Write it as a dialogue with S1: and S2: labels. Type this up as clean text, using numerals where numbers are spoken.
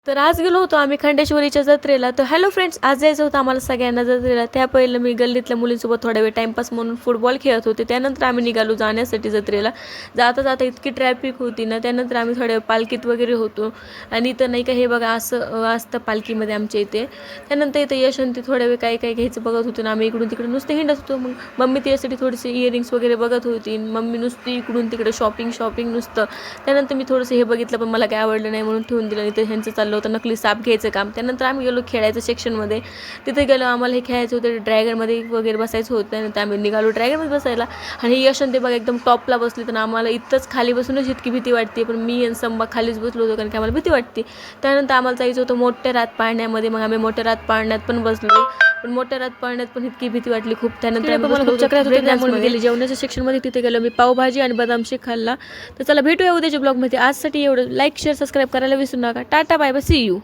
S1: तर आज गेलो होतो आम्ही खंडेश्वरीच्या जत्रेला. तर हॅलो फ्रेंड्स, आज जायचं होतं आम्हाला सगळ्यांना जत्रेला. त्या पहिलं मी गल्लीतल्या मुलींसोबत थोडा वेळ टाईमपास म्हणून फुटबॉल खेळत होते. त्यानंतर आम्ही निघालो जाण्यासाठी जत्रेला. जाता जाता इतकी ट्रॅफिक होती ना, त्यानंतर आम्ही थोड्या वेळ पालखीत वगैरे होतो. आणि इथं नाही का हे बघा असं असतं पालखीमध्ये आमच्या इथे. त्यानंतर इथं यशवंती थोड्या वेळ काय काय घ्यायचं बघत होतो ना, आम्ही इकडून तिकडे नुसते हिंडत होतो. मग मम्मी त्यासाठी थोडेसे इयरिंग्स वगैरे बघत होती. मम्मी नुसती इकडून तिकडे शॉपिंग नुसतं. त्यानंतर मी थोडंसं हे बघितलं पण मला काय आवडलं नाही म्हणून ठेवून दिलं. आणि ते ह्यांचं चाललं होतं नकली साप घ्यायचं काम. त्यानंतर आम्ही गेलो खेळायचं सेक्शनमध्ये. तिथे गेलो, आम्हाला हे खेळायचं होतं, ड्रॅगनमध्ये वगैरे बसायचं होतं. त्यानंतर आम्ही निघालो ड्रॅगनमध्ये बसायला. आणि यशवंत ते बघा एकदम टॉपला बसली. तर आम्हाला इथंच खाली बसूनच इतकी भीती वाटते. पण मी आणि संबा खालीच बसलो होतो कारण की आम्हाला भीती वाटते. त्यानंतर आम्हाला जायचं होतं मोठ्या रात पाळण्यामध्ये. मग आम्ही मोठ्या रात पाळण्यात पण बसलो. पण मोठ्या रात पाळण्यात पण इतकी भीती वाटली खूप. त्यानंतर मला खूप चक्रात होते त्यामुळे गेले जेवणाच्या सेक्शनमध्ये. तिथे गेलो मी पावभाजी आणि बदाम शेक खाल्ला. तर चला भेटूया उद्याच्या ब्लॉगमध्ये. आजसाठी एवढं. लाईक शेअर सबस्क्राईब करायला विसरू नका. Tata bye bye, see you.